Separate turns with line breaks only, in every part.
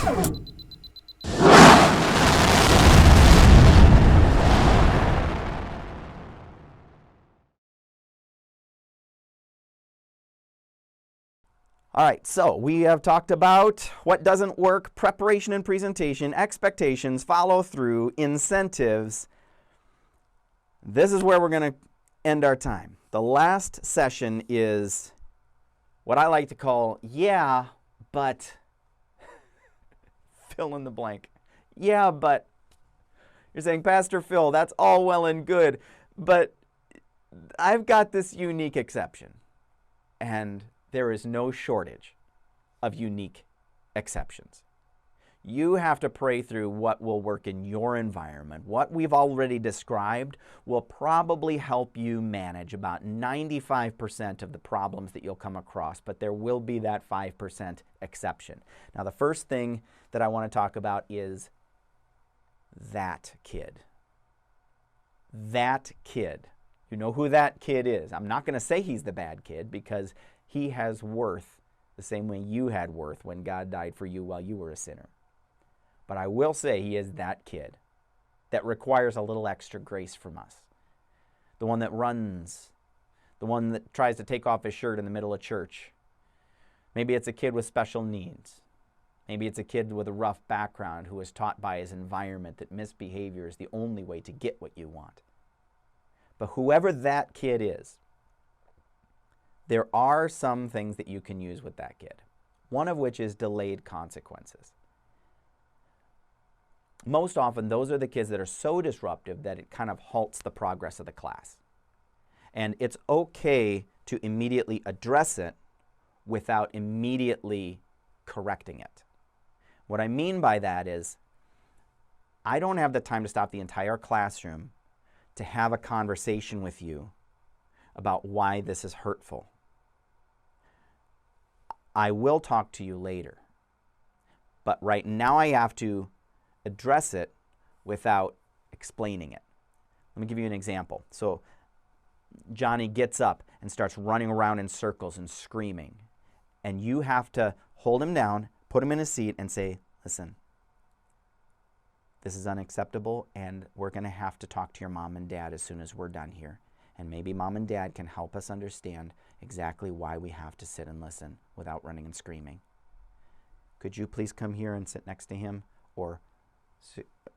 All right, so we have talked about what doesn't work, preparation and presentation, expectations, follow through, incentives. This is where we're going to end our time. The last session is what I like to call, yeah, but fill in the blank. Yeah, but you're saying, Pastor Phil, that's all well and good, but I've got this unique exception. And there is no shortage of unique exceptions. You have to pray through what will work in your environment. What we've already described will probably help you manage about 95% of the problems that you'll come across, but there will be that 5% exception. Now, the first thing that I want to talk about is that kid. That kid. You know who that kid is. I'm not going to say he's the bad kid because he has worth the same way you had worth when God died for you while you were a sinner. But I will say he is that kid that requires a little extra grace from us. The one that runs. The one that tries to take off his shirt in the middle of church. Maybe it's a kid with special needs. Maybe it's a kid with a rough background who was taught by his environment that misbehavior is the only way to get what you want. But whoever that kid is, there are some things that you can use with that kid, one of which is delayed consequences. Most often, those are the kids that are so disruptive that it kind of halts the progress of the class. And it's okay to immediately address it without immediately correcting it. What I mean by that is, I don't have the time to stop the entire classroom to have a conversation with you about why this is hurtful. I will talk to you later. But right now I have to address it without explaining it. Let me give you an example. So Johnny gets up and starts running around in circles and screaming. And you have to hold him down, put him in a seat and say, listen, this is unacceptable and we're going to have to talk to your mom and dad as soon as we're done here. And maybe mom and dad can help us understand exactly why we have to sit and listen without running and screaming. Could you please come here and sit next to him? Or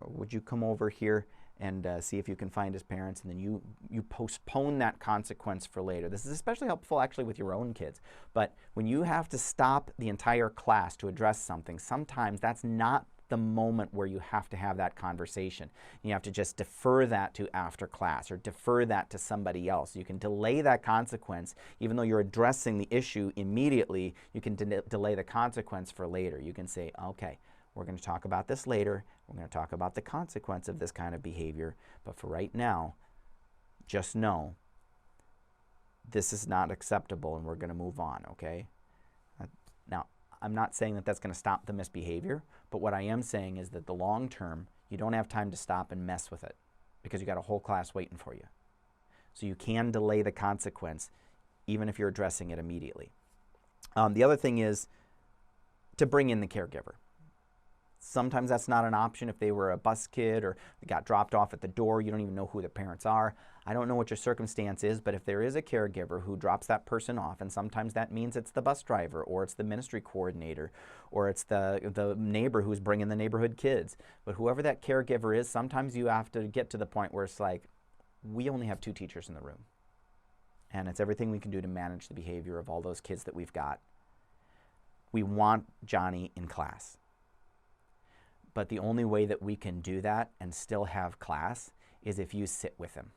would you come over here and see if you can find his parents, and then you postpone that consequence for later. This is especially helpful actually with your own kids. But when you have to stop the entire class to address something, sometimes that's not the moment where you have to have that conversation. You have to just defer that to after class or defer that to somebody else. You can delay that consequence. Even though you're addressing the issue immediately, you can delay the consequence for later. You can say, okay, we're going to talk about this later. We're going to talk about the consequence of this kind of behavior. But for right now, just know this is not acceptable and we're going to move on, okay? Now, I'm not saying that that's going to stop the misbehavior, but what I am saying is that the long term, you don't have time to stop and mess with it because you got a whole class waiting for you. So you can delay the consequence even if you're addressing it immediately. The other thing is to bring in the caregiver. Sometimes that's not an option if they were a bus kid or they got dropped off at the door. You don't even know who the parents are. I don't know what your circumstance is, but if there is a caregiver who drops that person off, and sometimes that means it's the bus driver or it's the ministry coordinator or it's the neighbor who's bringing the neighborhood kids. But whoever that caregiver is, sometimes you have to get to the point where it's like, we only have 2 teachers in the room. And it's everything we can do to manage the behavior of all those kids that we've got. We want Johnny in class. But the only way that we can do that and still have class is if you sit with him.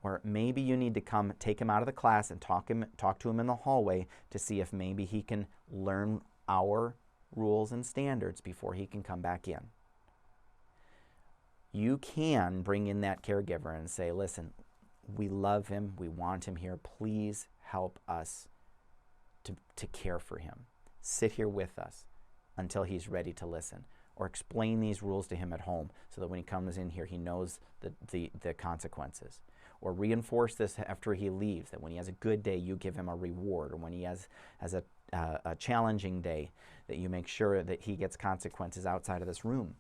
Or maybe you need to come take him out of the class and talk to him in the hallway to see if maybe he can learn our rules and standards before he can come back in. You can bring in that caregiver and say, listen, we love him, we want him here, please help us to care for him. Sit here with us until he's ready to listen, or explain these rules to him at home so that when he comes in here he knows the consequences, or reinforce this after he leaves, that when he has a good day you give him a reward, or when he has a a challenging day, that you make sure that he gets consequences outside of this room.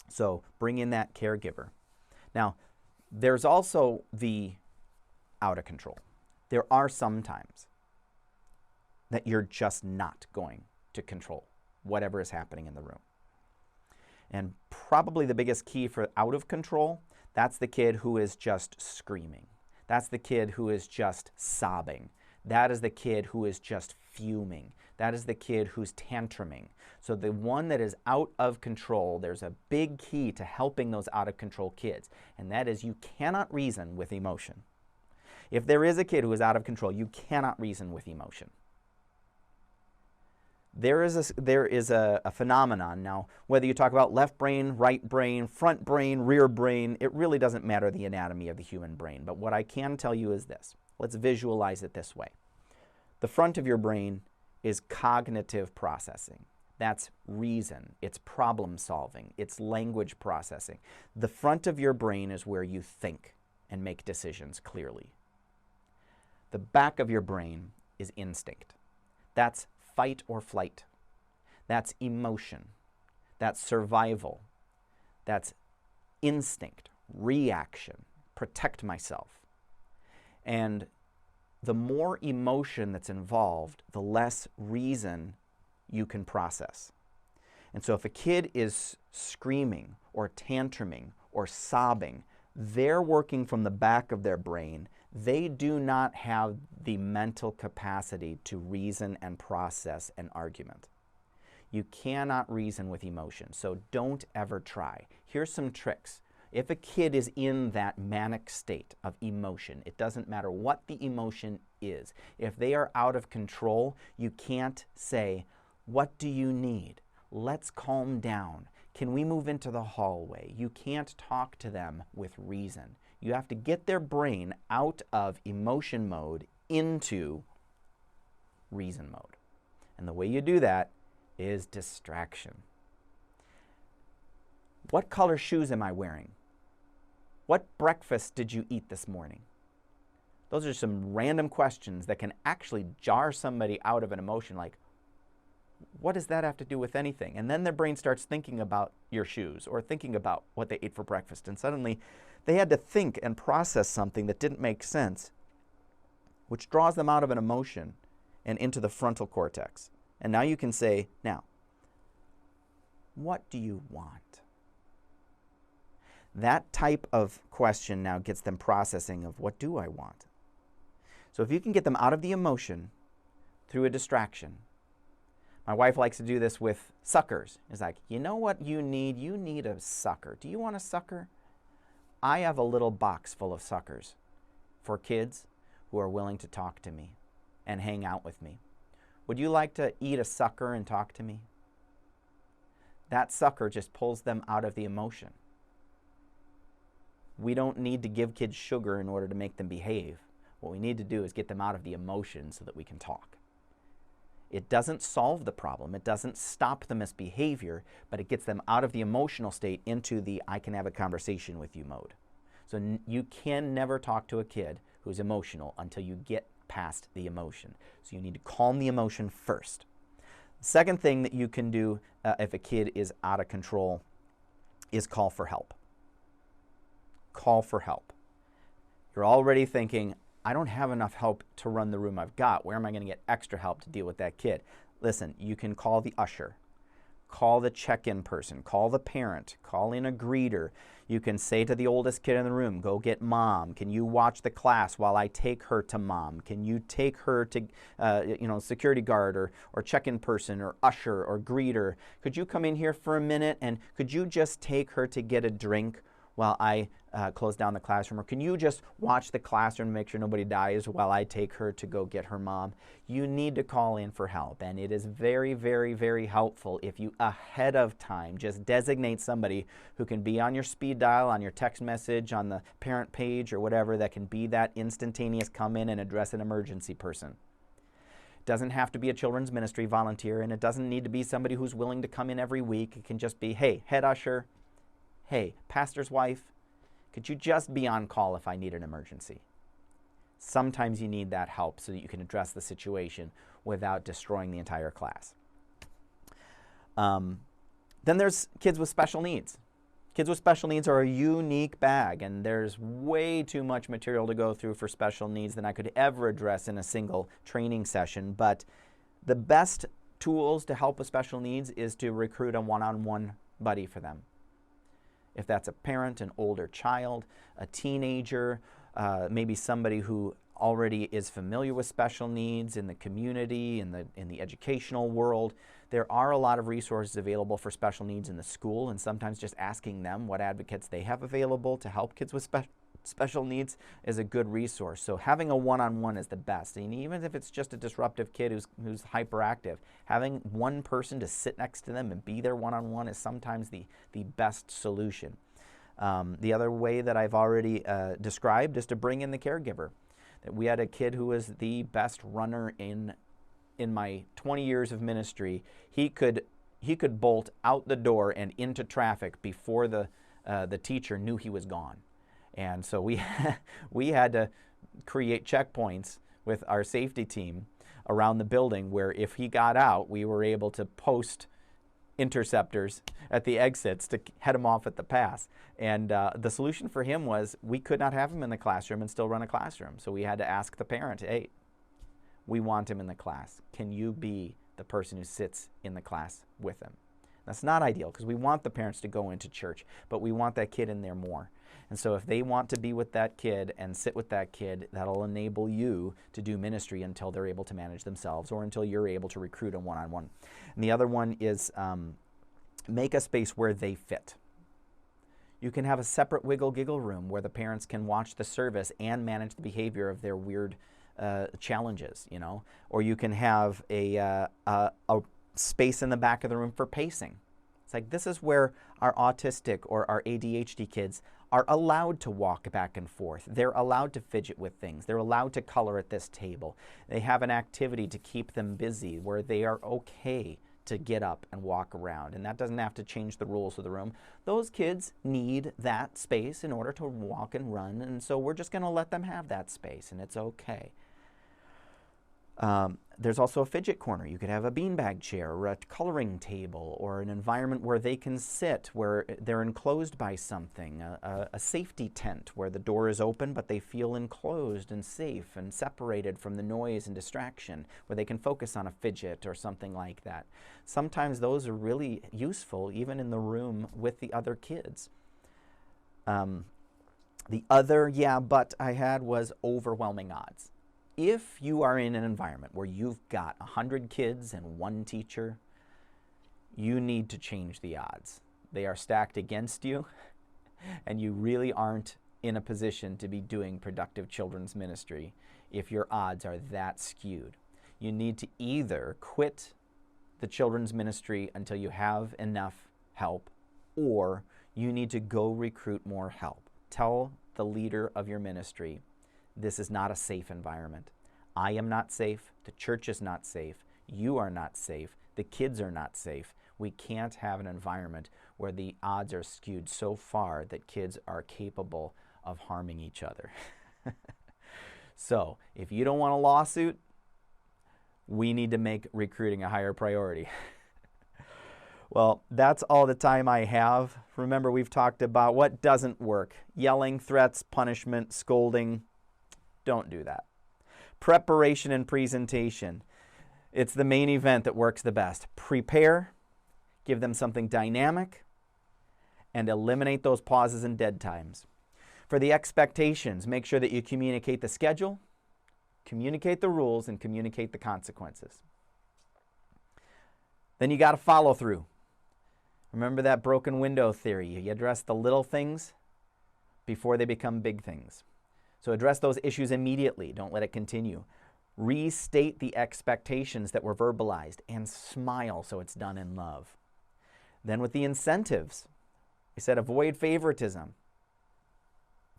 So bring in that caregiver. Now, there's also the out of control. There are some times that you're just not going to control whatever is happening in the room. And probably the biggest key for out of control, that's the kid who is just screaming. That's the kid who is just sobbing. That is the kid who is just fuming. That is the kid who's tantruming. So the one that is out of control, there's a big key to helping those out of control kids, and that is you cannot reason with emotion. If there is a kid who is out of control, you cannot reason with emotion. There is a phenomenon. Now, whether you talk about left brain, right brain, front brain, rear brain, it really doesn't matter the anatomy of the human brain. But what I can tell you is this. Let's visualize it this way. The front of your brain is cognitive processing. That's reason. It's problem solving. It's language processing. The front of your brain is where you think and make decisions clearly. The back of your brain is instinct. That's fight or flight. That's emotion. That's survival. That's instinct, reaction, protect myself. And the more emotion that's involved, the less reason you can process. And so if a kid is screaming or tantruming or sobbing, they're working from the back of their brain. They do not have the mental capacity to reason and process an argument. You cannot reason with emotion, so don't ever try. Here's some tricks. If a kid is in that manic state of emotion, it doesn't matter what the emotion is. If they are out of control, you can't say, "What do you need? Let's calm down. Can we move into the hallway?" You can't talk to them with reason. You have to get their brain out of emotion mode into reason mode. And the way you do that is distraction. What color shoes am I wearing? What breakfast did you eat this morning? Those are some random questions that can actually jar somebody out of an emotion like, what does that have to do with anything? And then their brain starts thinking about your shoes or thinking about what they ate for breakfast. And suddenly they had to think and process something that didn't make sense, which draws them out of an emotion and into the frontal cortex. And now you can say, now, what do you want? That type of question now gets them processing of what do I want? So if you can get them out of the emotion through a distraction. My wife likes to do this with suckers. It's like, you know what you need? You need a sucker. Do you want a sucker? I have a little box full of suckers for kids who are willing to talk to me and hang out with me. Would you like to eat a sucker and talk to me? That sucker just pulls them out of the emotion. We don't need to give kids sugar in order to make them behave. What we need to do is get them out of the emotion so that we can talk. It doesn't solve the problem. It doesn't stop the misbehavior, but it gets them out of the emotional state into the I can have a conversation with you mode. So you can never talk to a kid who's emotional until you get past the emotion. So you need to calm the emotion first. The second thing that you can do if a kid is out of control is call for help. Call for help. You're already thinking, I don't have enough help to run the room I've got. Where am I going to get extra help to deal with that kid? Listen, you can call the usher, call the check-in person, call the parent, call in a greeter. You can say to the oldest kid in the room, go get mom. Can you watch the class while I take her to mom? Can you take her to security guard or check-in person or usher or greeter? Could you come in here for a minute and could you just take her to get a drink while I close down the classroom? Or can you just watch the classroom and make sure nobody dies while I take her to go get her mom? You need to call in for help. And it is very, very, very helpful if you ahead of time just designate somebody who can be on your speed dial, on your text message, on the parent page or whatever, that can be that instantaneous come in and address an emergency person. It doesn't have to be a children's ministry volunteer, and it doesn't need to be somebody who's willing to come in every week. It can just be, hey, head usher, hey, pastor's wife, could you just be on call if I need an emergency? Sometimes you need that help so that you can address the situation without destroying the entire class. Then there's kids with special needs. Kids with special needs are a unique bag, and there's way too much material to go through for special needs than I could ever address in a single training session. But the best tools to help with special needs is to recruit a one-on-one buddy for them. If that's a parent, an older child, a teenager, maybe somebody who already is familiar with special needs in the community, in the educational world, there are a lot of resources available for special needs in the school, and sometimes just asking them what advocates they have available to help kids with special needs is a good resource. So having a one-on-one is the best. And even if it's just a disruptive kid who's hyperactive, having one person to sit next to them and be their one-on-one is sometimes the best solution. The other way that I've already described is to bring in the caregiver. That we had a kid who was the best runner in my 20 years of ministry. He could bolt out the door and into traffic before the teacher knew he was gone. And so we had to create checkpoints with our safety team around the building where if he got out, we were able to post interceptors at the exits to head him off at the pass. And the solution for him was we could not have him in the classroom and still run a classroom. So we had to ask the parent, hey, we want him in the class. Can you be the person who sits in the class with him? That's not ideal because we want the parents to go into church, but we want that kid in there more. And so if they want to be with that kid and sit with that kid, that'll enable you to do ministry until they're able to manage themselves or until you're able to recruit a one-on-one. And the other one is make a space where they fit. You can have a separate wiggle-giggle room where the parents can watch the service and manage the behavior of their weird challenges, you know. Or you can have a space in the back of the room for pacing. It's like this is where our autistic or our ADHD kids are allowed to walk back and forth. They're allowed to fidget with things. They're allowed to color at this table. They have an activity to keep them busy where they are okay to get up and walk around. And that doesn't have to change the rules of the room. Those kids need that space in order to walk and run. And so we're just going to let them have that space, and it's okay. There's also a fidget corner. You could have a beanbag chair or a coloring table or an environment where they can sit, where they're enclosed by something, a safety tent where the door is open but they feel enclosed and safe and separated from the noise and distraction, where they can focus on a fidget or something like that. Sometimes those are really useful even in the room with the other kids. The other but I had was overwhelming odds. If you are in an environment where you've got 100 kids and one teacher, you need to change the odds. They are stacked against you, and you really aren't in a position to be doing productive children's ministry if your odds are that skewed. You need to either quit the children's ministry until you have enough help, or you need to go recruit more help. Tell the leader of your ministry, this is not a safe environment. I am not safe. The church is not safe. You are not safe. The kids are not safe. We can't have an environment where the odds are skewed so far that kids are capable of harming each other. So, if you don't want a lawsuit, we need to make recruiting a higher priority. Well, that's all the time I have. Remember, we've talked about what doesn't work. Yelling, threats, punishment, scolding. Don't do that. Preparation and presentation. It's the main event that works the best. Prepare, give them something dynamic, and eliminate those pauses and dead times. For the expectations, make sure that you communicate the schedule, communicate the rules, and communicate the consequences. Then you got to follow through. Remember that broken window theory. You address the little things before they become big things. So address those issues immediately. Don't let it continue. Restate the expectations that were verbalized and smile so it's done in love. Then with the incentives, we said avoid favoritism.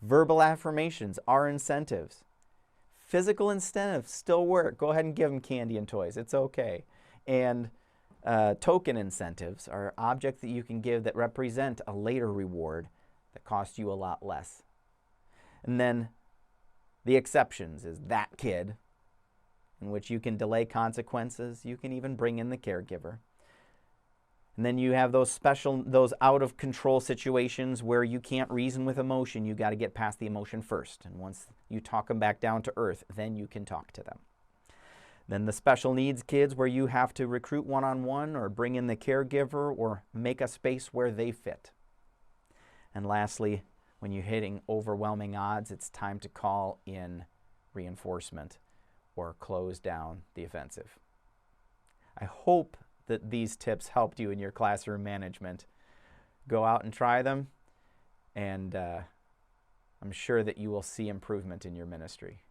Verbal affirmations are incentives. Physical incentives still work. Go ahead and give them candy and toys. It's okay. And token incentives are objects that you can give that represent a later reward that costs you a lot less. And then The exceptions is that kid, in which you can delay consequences. You can even bring in the caregiver. And then you have those out of control situations where you can't reason with emotion. You got to get past the emotion first. And once you talk them back down to earth, then you can talk to them. Then the special needs kids where you have to recruit one-on-one or bring in the caregiver or make a space where they fit. And lastly, when you're hitting overwhelming odds, it's time to call in reinforcement or close down the offensive. I hope that these tips helped you in your classroom management. Go out and try them, and I'm sure that you will see improvement in your ministry.